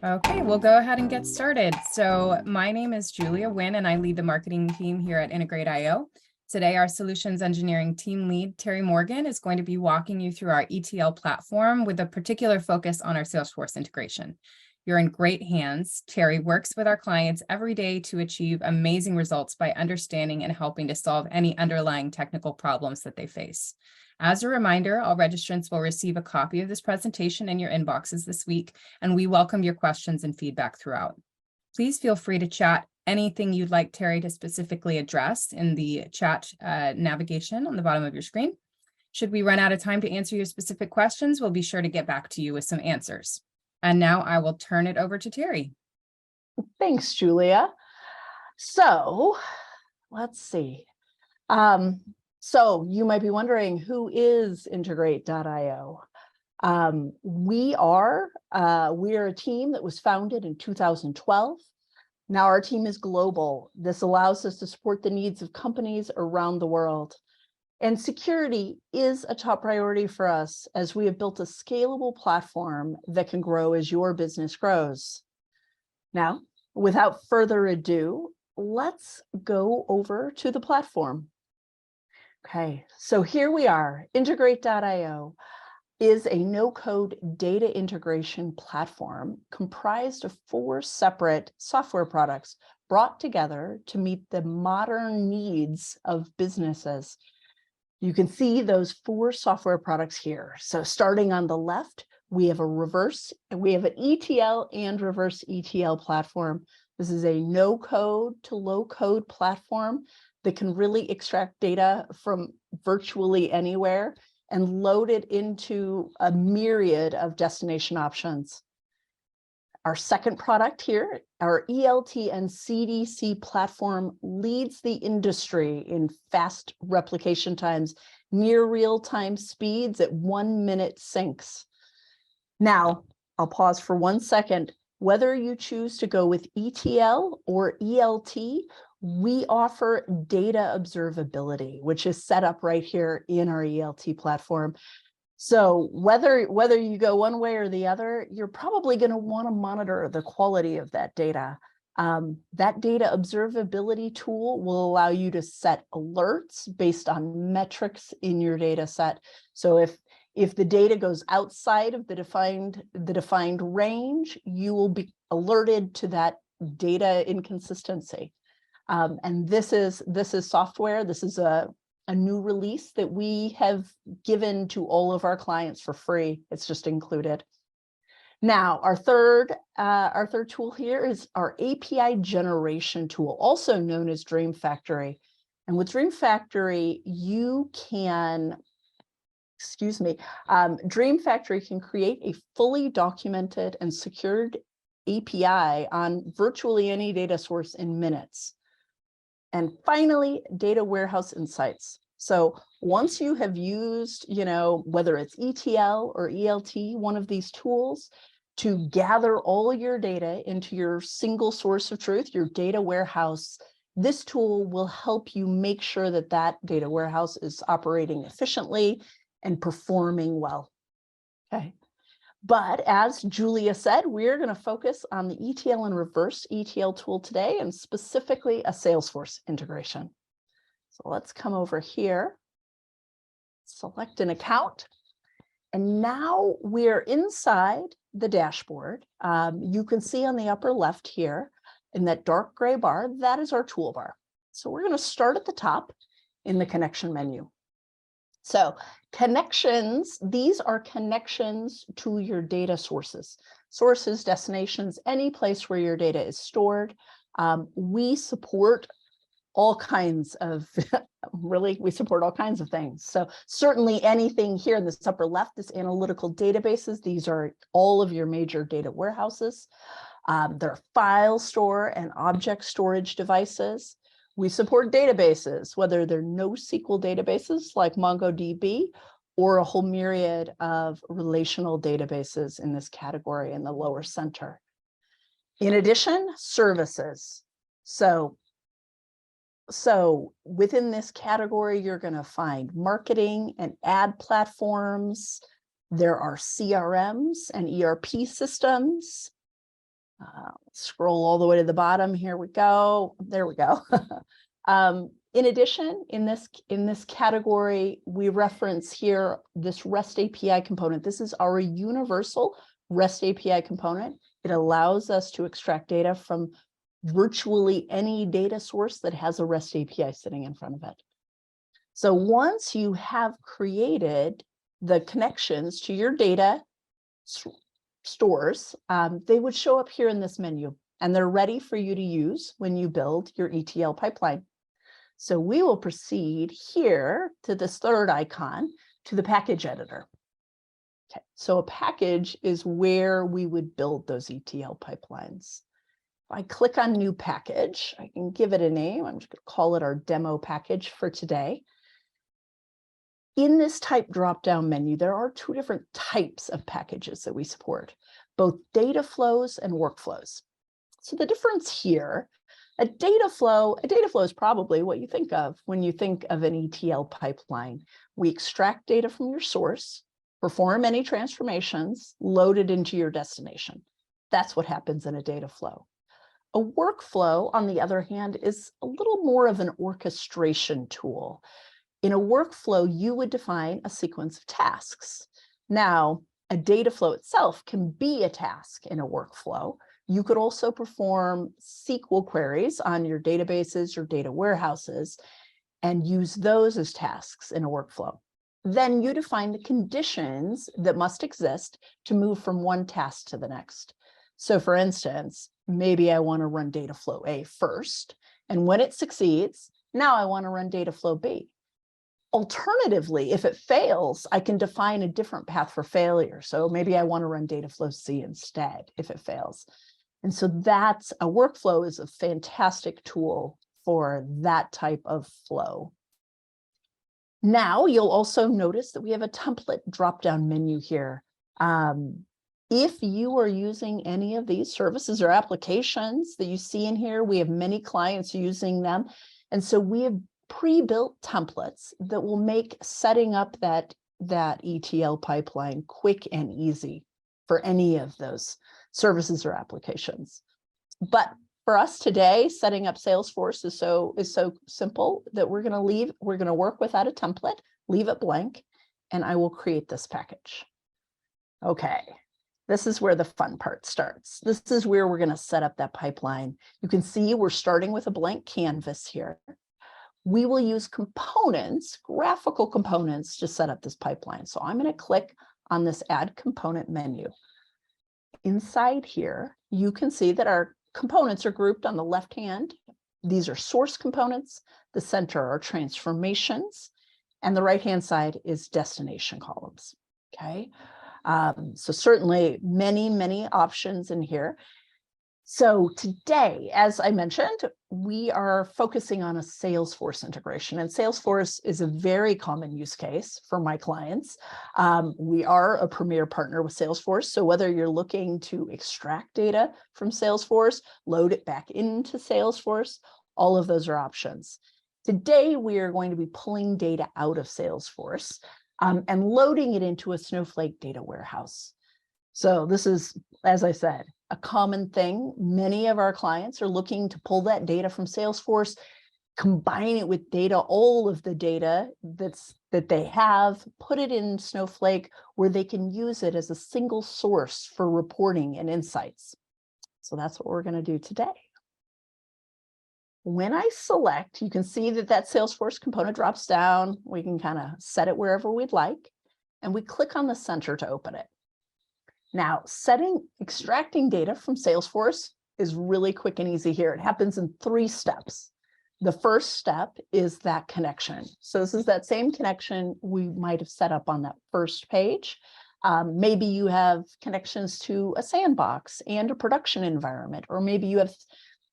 Okay, we'll go ahead and get started. So my name is Julia Wynn, and I lead the marketing team here at Integrate.io. Today, our solutions engineering team lead, Terry Morgan, is going to be walking you through our ETL platform with a particular focus on our Salesforce integration. You're in great hands. Terry works with our clients every day to achieve amazing results by understanding and helping to solve any underlying technical problems that they face. As a reminder, all registrants will receive a copy of this presentation in your inboxes this week, and we welcome your questions and feedback throughout. Please feel free to chat anything you'd like Terry to specifically address in the chat navigation on the bottom of your screen. Should we run out of time to answer your specific questions, we'll be sure to get back to you with some answers. And now I will turn it over to Terry. Thanks, Julia. So let's see. So you might be wondering, who is Integrate.io? We are a team that was founded in 2012. Now our team is global. This allows us to support the needs of companies around the world. And security is a top priority for us as we have built a scalable platform that can grow as your business grows. Now, without further ado, let's go over to the platform. Okay, so here we are. Integrate.io is a no-code data integration platform comprised of 4 separate software products brought together to meet the modern needs of businesses. You can see those 4 software products here. So starting on the left, we have an ETL and reverse ETL platform. This is a no-code to low-code platform that can really extract data from virtually anywhere and load it into a myriad of destination options. Our second product here, our ELT and CDC platform, leads the industry in fast replication times, near real-time speeds at 1-minute syncs. Now, I'll pause for 1 second. Whether you choose to go with ETL or ELT, we offer data observability, which is set up right here in our ELT platform. So whether you go one way or the other, you're probably going to want to monitor the quality of that data. That data observability tool will allow you to set alerts based on metrics in your data set. So if the data goes outside of the defined range, you will be alerted to that data inconsistency. And this is software. This is a new release that we have given to all of our clients for free. It's just included. Now, our third tool here is our API generation tool, also known as Dream Factory. And with Dream Factory, Dream Factory can create a fully documented and secured API on virtually any data source in minutes. And finally, data warehouse insights. So once you have used, whether it's ETL or ELT, one of these tools, to gather all your data into your single source of truth, your data warehouse, this tool will help you make sure that that data warehouse is operating efficiently and performing well. Okay. But as Julia said, we're going to focus on the ETL and reverse ETL tool today, and specifically a Salesforce integration. So let's come over here, select an account, and now we're inside the dashboard. You can see on the upper left here in that dark gray bar, that is our toolbar. So we're going to start at the top in the connection menu. So connections, these are connections to your data sources, destinations, any place where your data is stored. We support all kinds of, we support all kinds of things. So certainly anything here in this upper left is analytical databases. These are all of your major data warehouses. There are file store and object storage devices. We support databases, whether they're NoSQL databases like MongoDB or a whole myriad of relational databases in this category in the lower center. In addition, services. So within this category, you're going to find marketing and ad platforms. There are CRMs and ERP systems. Scroll all the way to the bottom. Here we go. There we go. In addition, in this category, we reference here this REST API component. This is our universal REST API component. It allows us to extract data from virtually any data source that has a REST API sitting in front of it. So once you have created the connections to your data stores, they would show up here in this menu, and they're ready for you to use when you build your ETL pipeline. So we will proceed here to this third icon, to the package editor. Okay, so a package is where we would build those ETL pipelines. If I click on new package, I can give it a name. I'm just going to call it our demo package for today. In this type drop-down menu, there are two different types of packages that we support, both data flows and workflows. So the difference here, a data flow is probably what you think of when you think of an ETL pipeline. We extract data from your source, perform any transformations, load it into your destination. That's what happens in a data flow. A workflow, on the other hand, is a little more of an orchestration tool. In a workflow, you would define a sequence of tasks. Now, a data flow itself can be a task in a workflow. You could also perform SQL queries on your databases, your data warehouses, and use those as tasks in a workflow. Then you define the conditions that must exist to move from one task to the next. So for instance, maybe I want to run data flow A first, and when it succeeds, now I want to run data flow B. Alternatively, if it fails, I can define a different path for failure. So maybe I want to run data flow C instead if it fails. And so that's a workflow is a fantastic tool for that type of flow. Now you'll also notice that we have a template drop-down menu here. If you are using any of these services or applications that you see in here, we have many clients using them. And so we have pre-built templates that will make setting up that ETL pipeline quick and easy for any of those services or applications. But for us today, setting up Salesforce is so simple that we're going to work without a template, leave it blank, and I will create this package. Okay, this is where the fun part starts. This is where we're going to set up that pipeline. You can see we're starting with a blank canvas here. We will use components, graphical components, to set up this pipeline. So I'm going to click on this Add Component menu. Inside here, you can see that our components are grouped on the left hand. These are source components. The center are transformations. And the right-hand side is destination columns. Okay. So certainly many options in here. So today, as I mentioned, we are focusing on a Salesforce integration, and Salesforce is a very common use case for my clients. We are a premier partner with Salesforce. So whether you're looking to extract data from Salesforce, load it back into Salesforce, all of those are options. Today, we are going to be pulling data out of Salesforce and loading it into a Snowflake data warehouse. So this is, as I said, a common thing. Many of our clients are looking to pull that data from Salesforce, combine it with data, all of the data that they have, put it in Snowflake where they can use it as a single source for reporting and insights. So that's what we're going to do today. When I select, you can see that Salesforce component drops down. We can kind of set it wherever we'd like, and we click on the center to open it. Now, extracting data from Salesforce is really quick and easy here. It happens in 3 steps. The first step is that connection. So this is that same connection we might have set up on that first page. Maybe you have connections to a sandbox and a production environment, or maybe you have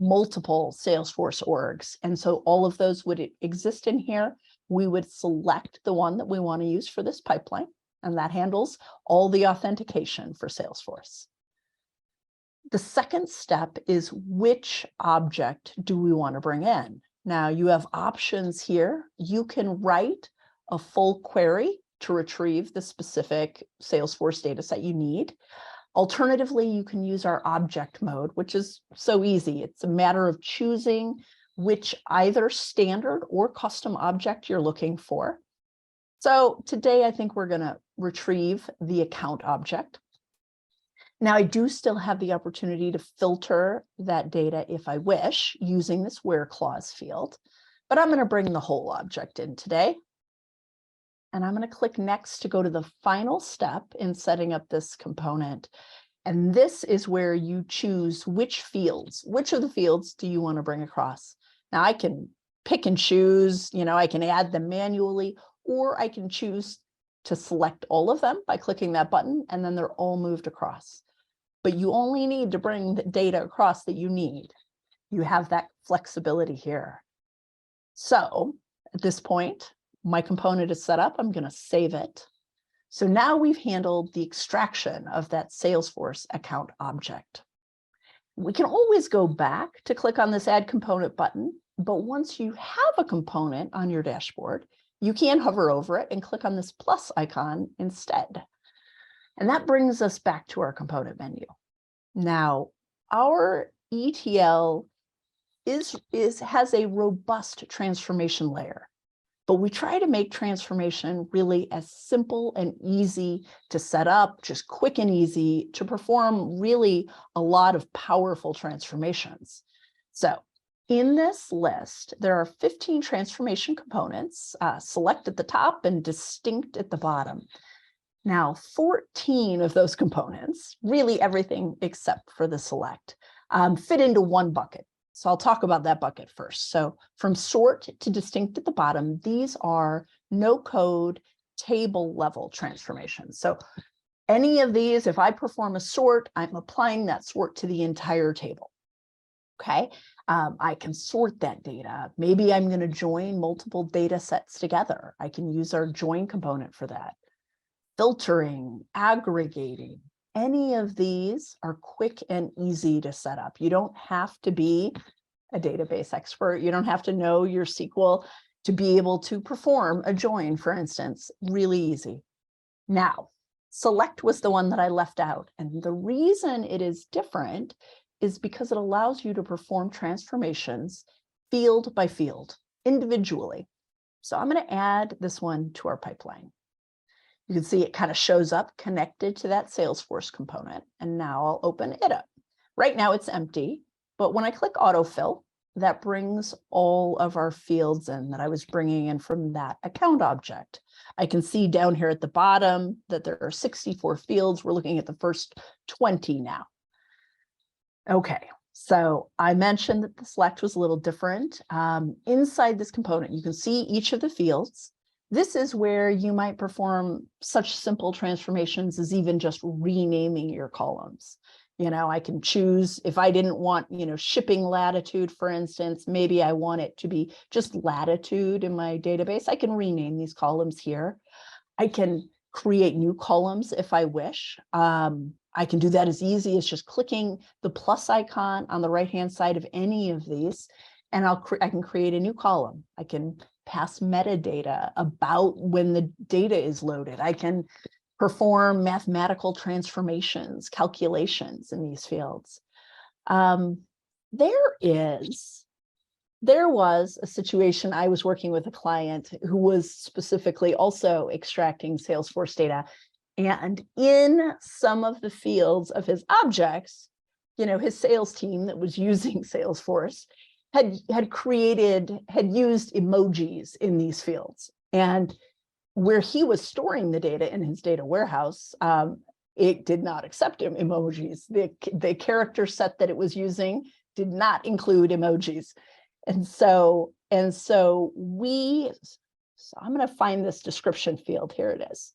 multiple Salesforce orgs. And so all of those would exist in here. We would select the one that we want to use for this pipeline, and that handles all the authentication for Salesforce. The second step is which object do we want to bring in? Now you have options here. You can write a full query to retrieve the specific Salesforce data set you need. Alternatively, you can use our object mode, which is so easy. It's a matter of choosing which either standard or custom object you're looking for. So today, I think we're going to retrieve the account object. Now, I do still have the opportunity to filter that data if I wish using this where clause field, but I'm going to bring the whole object in today. And I'm going to click next to go to the final step in setting up this component. And this is where you choose which fields, which of the fields do you want to bring across? Now I can pick and choose, I can add them manually, or I can choose to select all of them by clicking that button, and then they're all moved across. But you only need to bring the data across that you need. You have that flexibility here. So at this point, my component is set up. I'm going to save it. So now we've handled the extraction of that Salesforce account object. We can always go back to click on this Add Component button, but once you have a component on your dashboard, you can hover over it and click on this plus icon instead. And that brings us back to our component menu. Now, our ETL has a robust transformation layer, but we try to make transformation really as simple and easy to set up, just quick and easy to perform really a lot of powerful transformations. So in this list, there are 15 transformation components, select at the top and distinct at the bottom. Now, 14 of those components, really everything except for the select, fit into one bucket. So I'll talk about that bucket first. So from sort to distinct at the bottom, these are no code table level transformations. So any of these, if I perform a sort, I'm applying that sort to the entire table. Okay, I can sort that data. Maybe I'm going to join multiple data sets together. I can use our join component for that. Filtering, aggregating, any of these are quick and easy to set up. You don't have to be a database expert. You don't have to know your SQL to be able to perform a join, for instance. Really easy. Now, select was the one that I left out. And the reason it is different is because it allows you to perform transformations field by field, individually. So I'm going to add this one to our pipeline. You can see it kind of shows up connected to that Salesforce component. And now I'll open it up. Right now it's empty, but when I click autofill, that brings all of our fields in that I was bringing in from that account object. I can see down here at the bottom that there are 64 fields. We're looking at the first 20 now. Okay, so I mentioned that the select was a little different. Inside this component, you can see each of the fields. This is where you might perform such simple transformations as even just renaming your columns. I can choose if I didn't want, shipping latitude, for instance, maybe I want it to be just latitude in my database. I can rename these columns here. I can create new columns if I wish. I can do that as easy as just clicking the plus icon on the right-hand side of any of these, and I can create a new column. I can pass metadata about when the data is loaded. I can perform mathematical transformations, calculations in these fields. There was a situation I was working with a client who was specifically also extracting Salesforce data. And in some of the fields of his objects, his sales team that was using Salesforce had used emojis in these fields. And where he was storing the data in his data warehouse, it did not accept emojis. The character set that it was using did not include emojis. And so I'm going to find this description field. Here it is.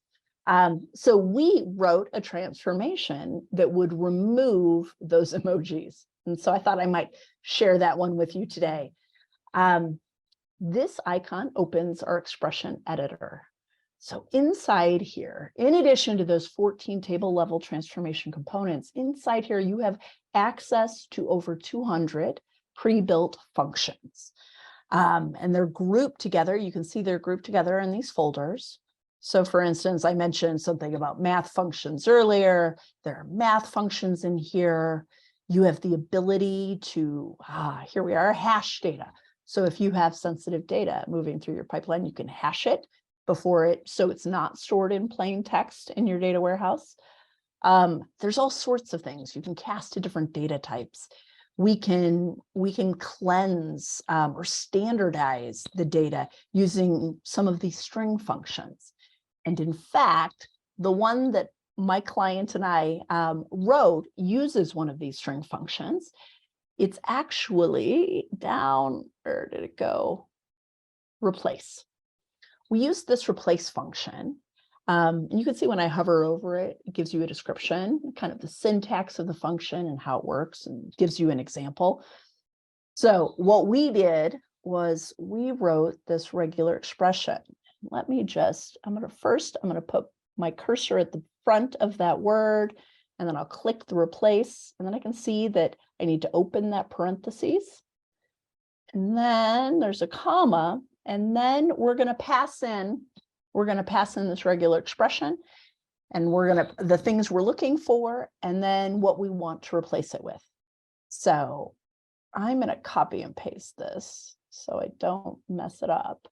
So we wrote a transformation that would remove those emojis. And so I thought I might share that one with you today. This icon opens our expression editor. So inside here, in addition to those 14 table level transformation components, inside here you have access to over 200 pre-built functions. And they're grouped together. You can see they're grouped together in these folders. So for instance, I mentioned something about math functions earlier. There are math functions in here. You have the ability to, here we are, hash data. So if you have sensitive data moving through your pipeline, you can hash it before it, so it's not stored in plain text in your data warehouse. There's all sorts of things. You can cast to different data types. We can cleanse or standardize the data using some of these string functions. And in fact, the one that my client and I wrote uses one of these string functions. It's actually down, where did it go? Replace. We use this replace function. And you can see when I hover over it, it gives you a description, kind of the syntax of the function and how it works, and gives you an example. So what we did was we wrote this regular expression. Let me just, I'm going to put my cursor at the front of that word, and then I'll click the replace, and then I can see that I need to open that parentheses. And then there's a comma, and then we're going to pass in this regular expression, and the things we're looking for, and then what we want to replace it with. So I'm going to copy and paste this so I don't mess it up,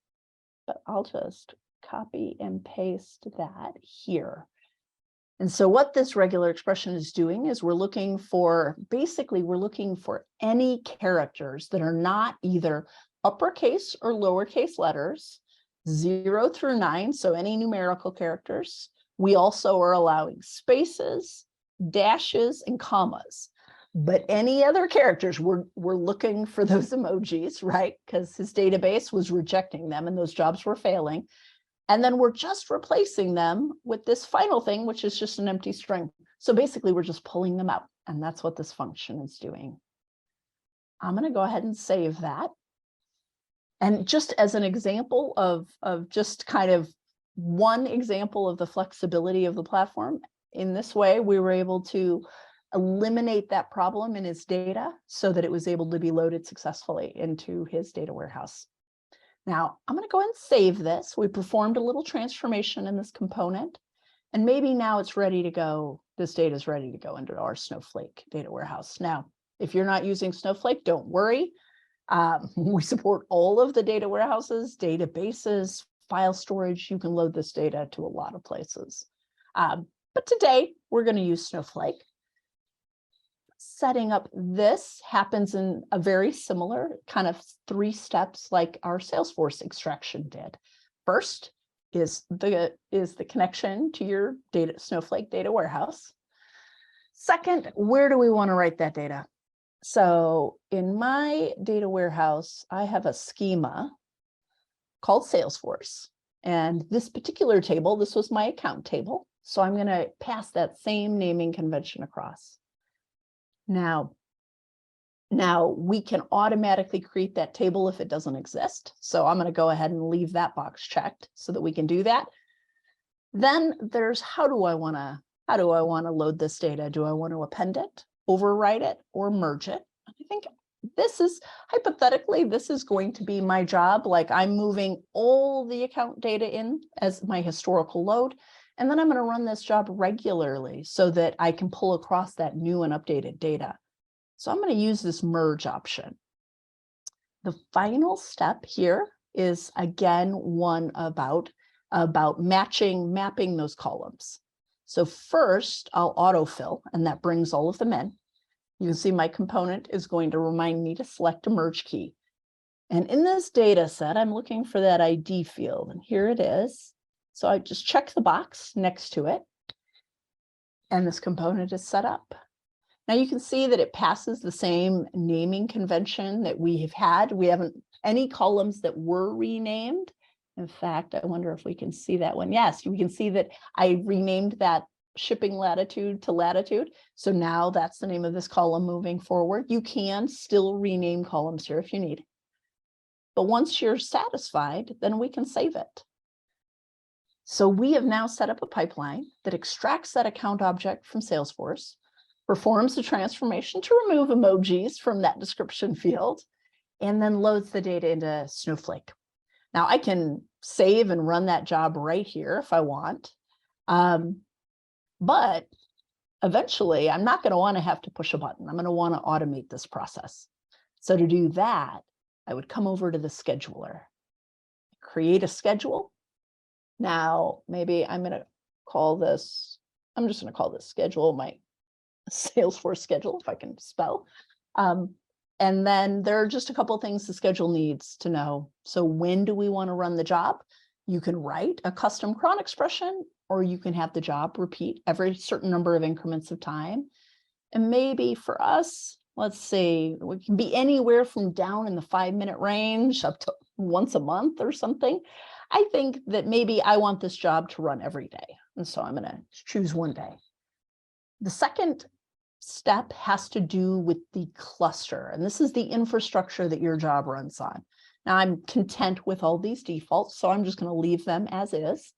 but I'll just copy and paste that here. And so what this regular expression is doing is we're looking for any characters that are not either uppercase or lowercase letters, 0 through 9, so any numerical characters. We also are allowing spaces, dashes, and commas. But any other characters, we're looking for those emojis, right? Because his database was rejecting them and those jobs were failing. And then we're just replacing them with this final thing, which is just an empty string. So basically, we're just pulling them out. And that's what this function is doing. I'm going to go ahead and save that. And just as an example of just kind of one example of the flexibility of the platform, in this way, we were able to eliminate that problem in his data so that it was able to be loaded successfully into his data warehouse. Now, I'm going to go ahead and save this. We performed a little transformation in this component, and maybe now it's ready to go. This data is ready to go into our Snowflake data warehouse. Now, if you're not using Snowflake, don't worry. We support all of the data warehouses, databases, file storage. You can load this data to a lot of places. But today, we're going to use Snowflake. Setting up this happens in a very similar kind of 3 steps like our Salesforce extraction did. First is the connection to your Snowflake data warehouse. Second, where do we want to write that data? So in my data warehouse, I have a schema called Salesforce. And this particular table, this was my account table. So I'm going to pass that same naming convention across. Now we can automatically create that table if it doesn't exist. So I'm going to go ahead and leave that box checked so that we can do that. Then there's how do I want to load this data? Do I want to append it, overwrite it, or merge it? I think this is hypothetically, this is going to be my job. Like I'm moving all the account data in as my historical load. And then I'm going to run this job regularly so that I can pull across that new and updated data. So I'm going to use this merge option. The final step here is, again, one about mapping those columns. So first, I'll autofill, and that brings all of them in. You can see my component is going to remind me to select a merge key. And in this data set, I'm looking for that ID field, and here it is. So I just check the box next to it, and this component is set up. Now you can see that it passes the same naming convention that we have had. We haven't any columns that were renamed. In fact, I wonder if we can see that one. Yes, we can see that I renamed that shipping latitude to latitude. So now that's the name of this column moving forward. You can still rename columns here if you need. But once you're satisfied, then we can save it. So we have now set up a pipeline that extracts that account object from Salesforce, performs the transformation to remove emojis from that description field, and then loads the data into Snowflake. Now I can save and run that job right here if I want. But eventually I'm not going to want to have to push a button. I'm going to want to automate this process. So to do that, I would come over to the scheduler, create a schedule. Now, maybe I'm going to call this, I'm just going to call this schedule my Salesforce schedule, if I can spell. And then there are just a couple of things the schedule needs to know. So when do we want to run the job? You can write a custom cron expression, or you can have the job repeat every certain number of increments of time. And maybe for us, let's see, we can be anywhere from down in the 5-minute range up to once a month or something. I think that maybe I want this job to run every day. And so I'm going to choose one day. The second step has to do with the cluster. And this is the infrastructure that your job runs on. Now I'm content with all these defaults, so I'm just going to leave them as is.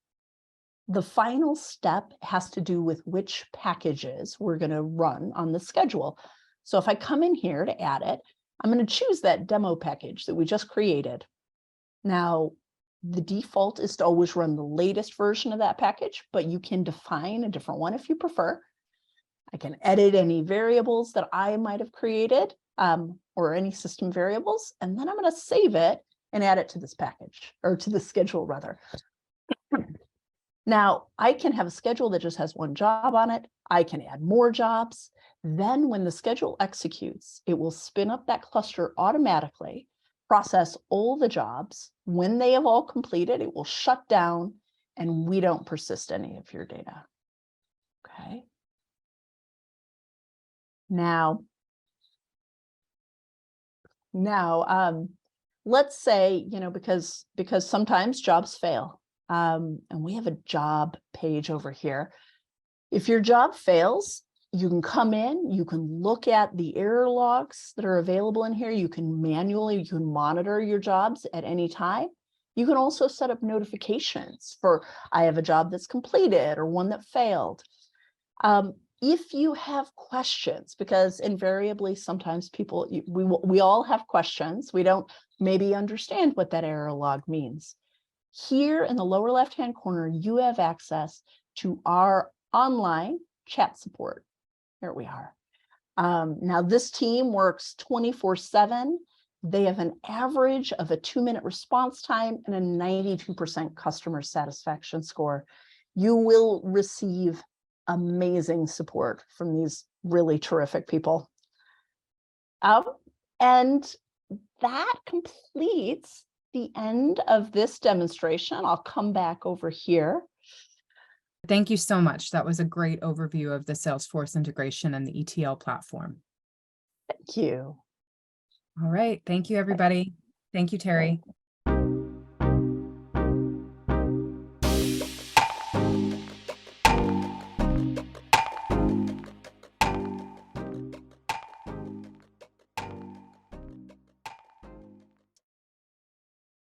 The final step has to do with which packages we're going to run on the schedule. So if I come in here to add it, I'm going to choose that demo package that we just created. Now, the default is to always run the latest version of that package, but you can define a different one if you prefer. I can edit any variables that I might have created, or any system variables, and then I'm going to save it and add it to this package, or to the schedule rather. Now, I can have a schedule that just has one job on it. I can add more jobs. Then when the schedule executes, it will spin up that cluster automatically, process all the jobs. When they have all completed, it will shut down, and we don't persist any of your data. Okay. Now, let's say, because sometimes jobs fail, and we have a job page over here. If your job fails, you can come in, you can look at the error logs that are available in here. You can monitor your jobs at any time. You can also set up notifications for, I have a job that's completed or one that failed. If you have questions, because invariably sometimes people, we all have questions. We don't maybe understand what that error log means. Here in the lower left-hand corner, you have access to our online chat support. Here we are. Now this team works 24/7. They have an average of a 2-minute response time and a 92% customer satisfaction score. You will receive amazing support from these really terrific people. And that completes the end of this demonstration. I'll come back over here. Thank you so much. that was a great overview of the Salesforce integration and the ETL platform. Thank you. All right. Thank you, everybody. Thank you, Terry.